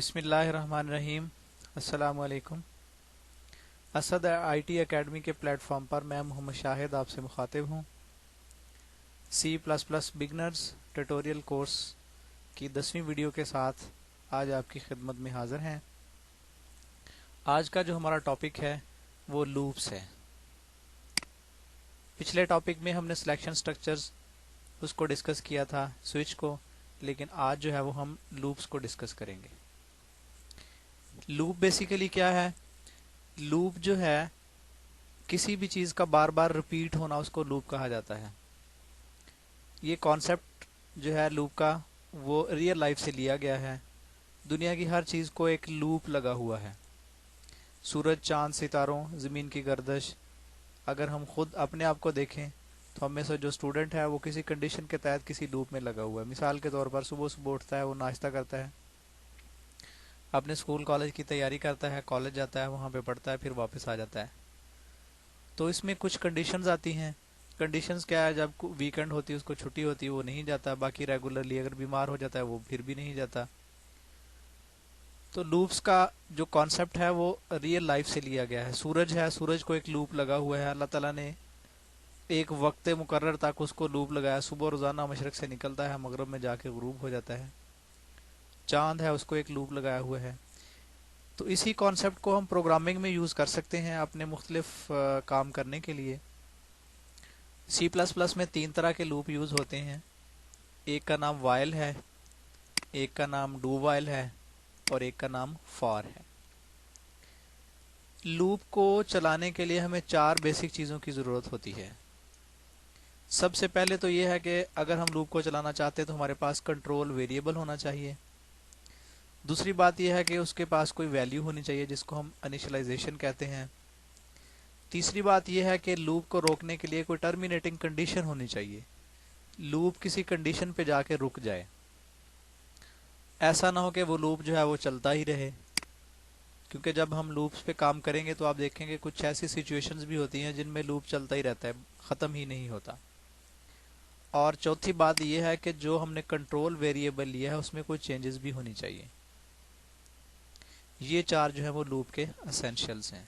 बिस्मिल्लाहिर्रहमानिर्रहीम। अस्सलामुअलैकुम। Asad IT academy के प्लेटफॉर्म पर मैं मोहम्मद शाहिद आपसे मुखातिब हूँ। C++ बिगनर्स ट्यूटोरियल कोर्स की 10वीं वीडियो के साथ आज आपकी खिदमत में हाजिर हैं। आज का जो हमारा टॉपिक है वो लूप्स है। पिछले टॉपिक में हमने सिलेक्शन स्ट्रक्चर्स उसको डिस्कस किया था, स्विच को, लेकिन आज जो है वो हम लूप्स को डिस्कस करेंगे। लूप बेसिकली क्या है? लूप जो है किसी भी चीज का बार बार रिपीट होना, उसको लूप कहा जाता है। ये कॉन्सेप्ट जो है लूप का वो रियल लाइफ से लिया गया है। दुनिया की हर चीज को एक लूप लगा हुआ है। सूरज, चांद, सितारों, जमीन की गर्दिश। अगर हम खुद अपने आप को देखें तो हम में से जो स्टूडेंट है वो किसी कंडीशन के तहत किसी लूप में लगा हुआ है। मिसाल के तौर पर सुबह सुबह उठता है, वो नाश्ता करता है, अपने स्कूल कॉलेज की तैयारी करता है, कॉलेज जाता है, वहाँ पे पढ़ता है, फिर वापस आ जाता है। तो इसमें कुछ कंडीशंस आती हैं। कंडीशंस क्या है? जब वीकेंड होती है, उसको छुट्टी होती है, वो नहीं जाता। बाकी रेगुलरली अगर बीमार हो जाता है वो फिर भी नहीं जाता। तो लूप्स का जो कॉन्सेप्ट है वो रियल लाइफ से लिया गया है। सूरज है, सूरज को एक लूप लगा हुआ है। अल्लाह ताला ने एक वक्त मुकर्रर तक उसको लूप लगाया। सुबह रोजाना मशरक से निकलता है, मगरब में जाके गुरूब हो जाता है। चांद है, उसको एक लूप लगाया हुआ है। तो इसी कॉन्सेप्ट को हम प्रोग्रामिंग में यूज़ कर सकते हैं अपने मुख्तलिफ काम करने के लिए। C++ में 3 तरह के लूप यूज़ होते हैं। एक का नाम वाइल है, एक का नाम डू वाइल है और एक का नाम फॉर है। लूप को चलाने के लिए हमें 4 बेसिक चीज़ों की ज़रूरत होती है। सबसे पहले तो ये है कि अगर हम लूप को चलाना चाहते हैं तो हमारे पास कंट्रोल वेरिएबल होना चाहिए। दूसरी बात यह है कि उसके पास कोई वैल्यू होनी चाहिए जिसको हम इनिशियलाइजेशन कहते हैं। तीसरी बात यह है कि लूप को रोकने के लिए कोई टर्मिनेटिंग कंडीशन होनी चाहिए। लूप किसी कंडीशन पे जाके रुक जाए। ऐसा ना हो कि वो लूप जो है वो चलता ही रहे, क्योंकि जब हम लूप्स पे काम करेंगे तो आप देखेंगे कुछ ऐसी सिचुएशंस भी होती हैं जिनमें लूप चलता ही रहता है, ख़त्म ही नहीं होता। और चौथी बात यह है कि जो हमने कंट्रोल वेरिएबल लिया है उसमें कोई चेंजेस भी होनी चाहिए। ये 4 जो है वो लूप के एसेंशियल्स हैं।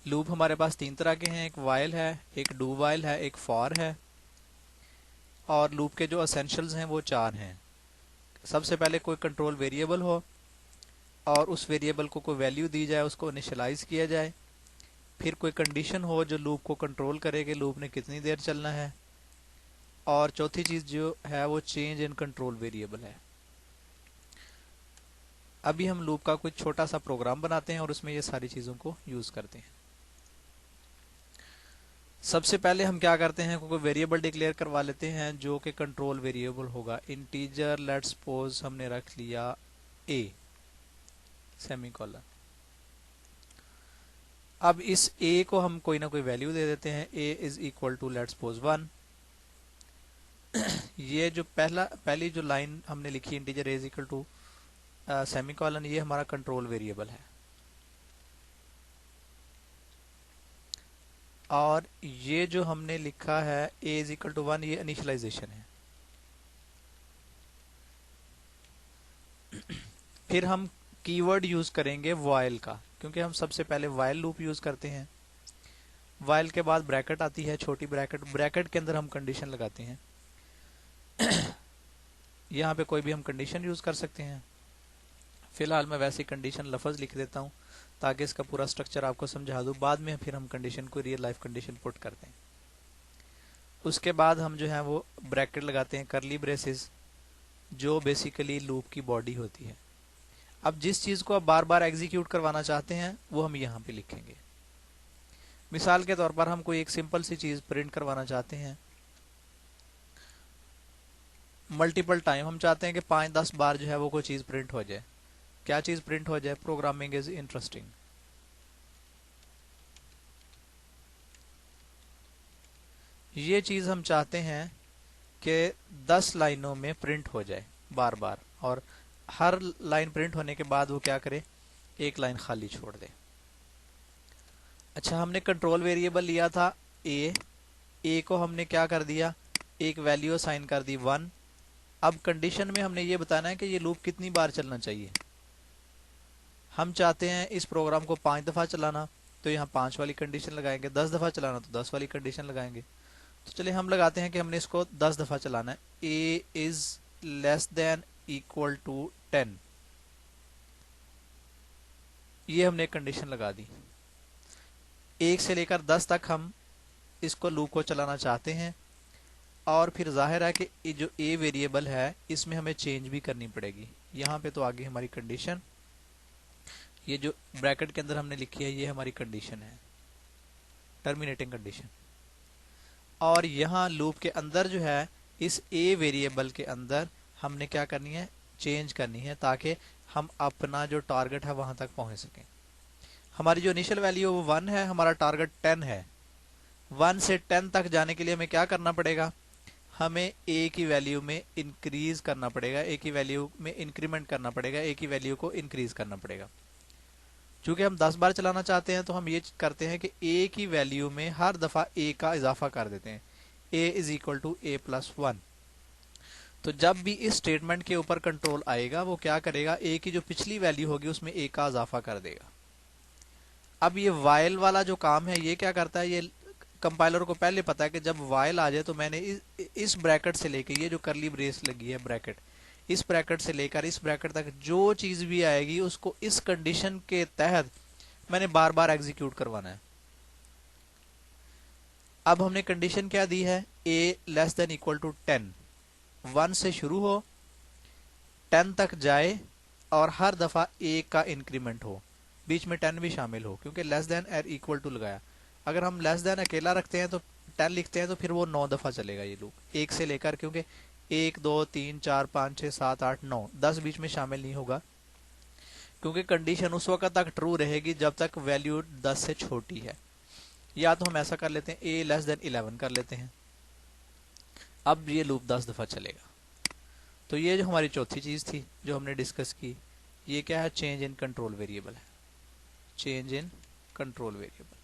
लूप हमारे पास 3 तरह के हैं। एक वाइल है, एक डू वाइल है, एक फॉर है। और लूप के जो एसेंशियल्स हैं वो 4 हैं। सबसे पहले कोई कंट्रोल वेरिएबल हो और उस वेरिएबल को कोई वैल्यू दी जाए, उसको इनिशियलाइज किया जाए। फिर कोई कंडीशन हो जो लूप को कंट्रोल करे कि लूप ने कितनी देर चलना है। और चौथी चीज़ जो है वो चेंज इन कंट्रोल वेरिएबल है। अभी हम लूप का कुछ छोटा सा प्रोग्राम बनाते हैं और उसमें ये सारी चीज़ों को यूज़ करते हैं। सबसे पहले हम क्या करते हैं, कोई वेरिएबल डिक्लेयर करवा लेते हैं जो कि कंट्रोल वेरिएबल होगा। इंटीजर लेट्स सपोज हमने रख लिया a सेमीकोलन। अब इस a को हम कोई ना कोई वैल्यू दे देते हैं। a is equal to let's suppose 1। ये जो पहली जो लाइन हमने लिखी integer a is equal to semicolon, ये हमारा कंट्रोल वेरिएबल है। और ये जो हमने लिखा है a इज इक्वल टू 1, ये इनिशियलाइजेशन है। फिर हम कीवर्ड यूज करेंगे वाइल का, क्योंकि हम सबसे पहले वाइल लूप यूज करते हैं। वाइल के बाद ब्रैकेट आती है, छोटी ब्रैकेट। ब्रैकेट के अंदर हम कंडीशन लगाते हैं। यहाँ पे कोई भी हम कंडीशन यूज कर सकते हैं। फिलहाल मैं वैसी कंडीशन लफ्ज लिख देता हूँ ताकि इसका पूरा स्ट्रक्चर आपको समझा दूँ। बाद में फिर हम कंडीशन को रियल लाइफ कंडीशन पुट करते हैं। उसके बाद हम जो है वो ब्रैकेट लगाते हैं, करली ब्रेसेस, जो बेसिकली लूप की बॉडी होती है। अब जिस चीज को आप बार बार एग्जीक्यूट करवाना चाहते हैं वो हम यहाँ पे लिखेंगे। मिसाल के तौर पर हम कोई एक सिंपल सी चीज प्रिंट करवाना चाहते हैं मल्टीपल टाइम। हम चाहते हैं कि 5-10 बार जो है वो कोई चीज प्रिंट हो जाए। क्या चीज प्रिंट हो जाए? Programming is interesting. ये चीज हम चाहते हैं कि 10 लाइनों में प्रिंट हो जाए बार बार, और हर लाइन प्रिंट होने के बाद वो क्या करे? एक लाइन खाली छोड़ दे। अच्छा, हमने कंट्रोल वेरिएबल लिया था a को हमने क्या कर दिया? एक वैल्यू असाइन कर दी 1। अब कंडीशन में हमने ये बताना है कि ये लूप कितनी बार चलना चाहिए। हम चाहते हैं इस प्रोग्राम को 5 दफ़ा चलाना, तो यहाँ 5 वाली कंडीशन लगाएंगे। 10 दफ़ा चलाना तो 10 वाली कंडीशन लगाएंगे। तो चलिए हम लगाते हैं कि हमने इसको 10 दफ़ा चलाना है। a is less than equal to 10, ये हमने कंडीशन लगा दी। 1 से लेकर 10 तक हम इसको लूप को चलाना चाहते हैं, और फिर जाहिर है कि ये जो a वेरिएबल है इसमें हमें चेंज भी करनी पड़ेगी। यहाँ पे तो आगे हमारी कंडीशन, ये जो ब्रैकेट के अंदर हमने लिखी है ये हमारी कंडीशन है, टर्मिनेटिंग कंडीशन। और यहाँ लूप के अंदर जो है इस a वेरिएबल के अंदर हमने क्या करनी है, चेंज करनी है, ताकि हम अपना जो टारगेट है वहां तक पहुंच सकें। हमारी जो इनिशियल वैल्यू वो 1 है, हमारा टारगेट 10 है। 1 से 10 तक जाने के लिए हमें क्या करना पड़ेगा, हमें a की वैल्यू में इंक्रीज करना पड़ेगा, a की वैल्यू में इंक्रीमेंट करना पड़ेगा, a की वैल्यू को इंक्रीज करना पड़ेगा। चूंकि हम 10 बार चलाना चाहते हैं तो हम ये करते हैं कि a की वैल्यू में हर दफा a का इजाफा कर देते हैं। a is equal to a plus 1। तो जब भी इस स्टेटमेंट के ऊपर कंट्रोल आएगा वो क्या करेगा, a की जो पिछली वैल्यू होगी उसमें a का इजाफा कर देगा। अब ये वाइल वाला जो काम है ये क्या करता है, ये कंपाइलर को पहले पता है कि जब वाइल आ जाए तो मैंने इस ब्रैकेट से लेके, ये जो करली ब्रेस लगी है ब्रैकेट, इस ब्रैकेट से लेकर इस ब्रैकेट तक जो चीज भी आएगी उसको इस कंडीशन के तहत मैंने बार बार एग्जीक्यूट करवाना है। अब हमने कंडीशन क्या दी है, a less than equal to 10, 1 से शुरू हो 10 तक जाए और हर दफा a का इंक्रीमेंट हो, बीच में 10 भी शामिल हो, क्योंकि लेस देन और इक्वल टू लगाया। अगर हम लेस देन अकेला रखते हैं तो 10 लिखते हैं तो फिर वो 9 दफा चलेगा ये लूप, 1 से लेकर, क्योंकि 1 2 3 4 5 6 7 8 9 10 बीच में शामिल नहीं होगा, क्योंकि कंडीशन उस वक्त तक ट्रू रहेगी जब तक वैल्यू 10 से छोटी है। या तो हम ऐसा कर लेते हैं a लेस देन 11 कर लेते हैं, अब ये लूप 10 दफा चलेगा। तो ये जो हमारी चौथी चीज थी जो हमने डिस्कस की, ये क्या है, चेंज इन कंट्रोल वेरिएबल है, चेंज इन कंट्रोल वेरिएबल।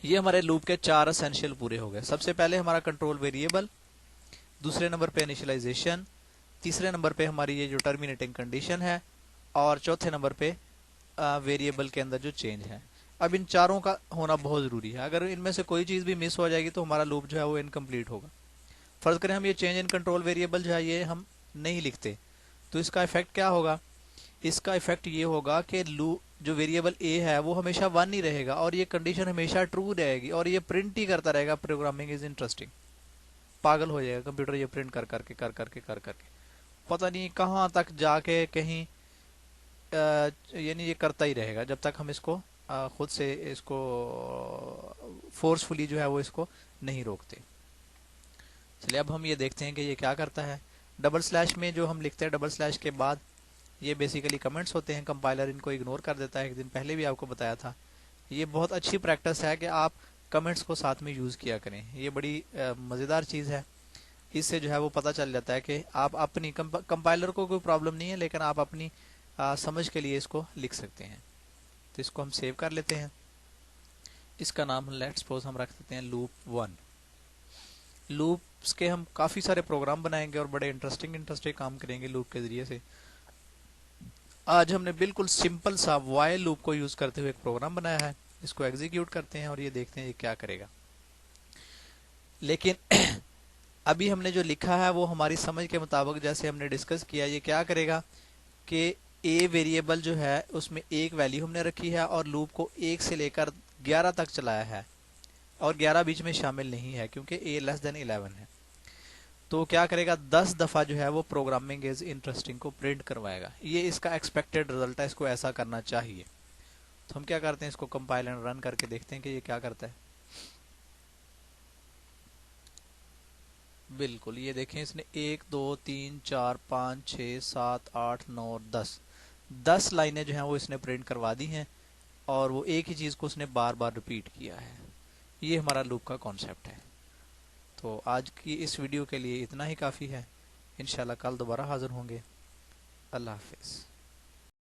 ये हमारे लूप के 4 एसेंशियल पूरे हो गए। सबसे पहले हमारा कंट्रोल वेरिएबल, दूसरे नंबर पे इनिशियलाइजेशन, तीसरे नंबर पे हमारी ये जो टर्मिनेटिंग कंडीशन है, और चौथे नंबर पे वेरिएबल के अंदर जो चेंज है। अब इन चारों का होना बहुत जरूरी है, अगर इनमें से कोई चीज भी मिस हो जाएगी तो हमारा लूप जो है वो इनकम्प्लीट होगा। फर्ज करें हम ये चेंज इन कंट्रोल वेरिएबल जो है ये हम नहीं लिखते, तो इसका इफेक्ट क्या होगा, इसका इफेक्ट ये होगा कि लूप जो वेरिएबल a है वो हमेशा 1 ही रहेगा और ये कंडीशन हमेशा ट्रू रहेगी और ये प्रिंट ही करता रहेगा। प्रोग्रामिंग इज इंटरेस्टिंग, पागल हो जाएगा कंप्यूटर ये प्रिंट कर करके पता नहीं कहाँ तक जाके कहीं यानी ये करता ही रहेगा जब तक हम इसको खुद से इसको फोर्सफुली जो है वो इसको नहीं रोकते। चलिए अब हम ये देखते हैं कि ये क्या करता है। डबल स्लैश में जो हम लिखते हैं, डबल स्लैश के बाद ये बेसिकली कमेंट्स होते हैं, कंपाइलर इनको इग्नोर कर देता है। एक दिन पहले भी आपको बताया था, ये बहुत अच्छी प्रैक्टिस है कि आप कमेंट्स को साथ में यूज़ किया करें, ये बड़ी मज़ेदार चीज़ है। इससे जो है वो पता चल जाता है कि आप अपनी कंपाइलर को कोई प्रॉब्लम नहीं है, लेकिन आप अपनी समझ के लिए इसको लिख सकते हैं। तो इसको हम सेव कर लेते हैं, इसका नाम लेट्स सपोज हम रख देते हैं लूप 1। लूप्स के हम काफ़ी सारे प्रोग्राम बनाएंगे और बड़े इंटरेस्टिंग काम करेंगे लूप के ज़रिए से। आज हमने बिल्कुल सिंपल सा व्हाइल लूप को यूज करते हुए एक प्रोग्राम बनाया है, इसको एग्जीक्यूट करते हैं और ये देखते हैं ये क्या करेगा। लेकिन अभी हमने जो लिखा है वो हमारी समझ के मुताबिक, जैसे हमने डिस्कस किया, ये क्या करेगा कि a वेरिएबल जो है उसमें एक वैल्यू हमने रखी है और लूप को 1 से लेकर 11 तक चलाया है और 11 बीच में शामिल नहीं है क्योंकि a लेस देन 11 है। तो क्या करेगा, 10 दफा जो है वो प्रोग्रामिंग इज इंटरेस्टिंग को प्रिंट करवाएगा। ये इसका एक्सपेक्टेड रिजल्ट है, इसको ऐसा करना चाहिए। तो हम क्या करते हैं, इसको कंपाइल एंड रन करके देखते हैं कि ये क्या करता है। बिल्कुल ये देखें, इसने 1 2 3 4 5 6 7 8 9 10 लाइनें जो हैं वो इसने प्रिंट करवा दी हैं और वो एक ही चीज़ को उसने बार बार रिपीट किया है। ये हमारा लूप का कॉन्सेप्ट है। तो आज की इस वीडियो के लिए इतना ही काफ़ी है। इंशाल्लाह कल दोबारा हाजिर होंगे। अल्लाह हाफिज़।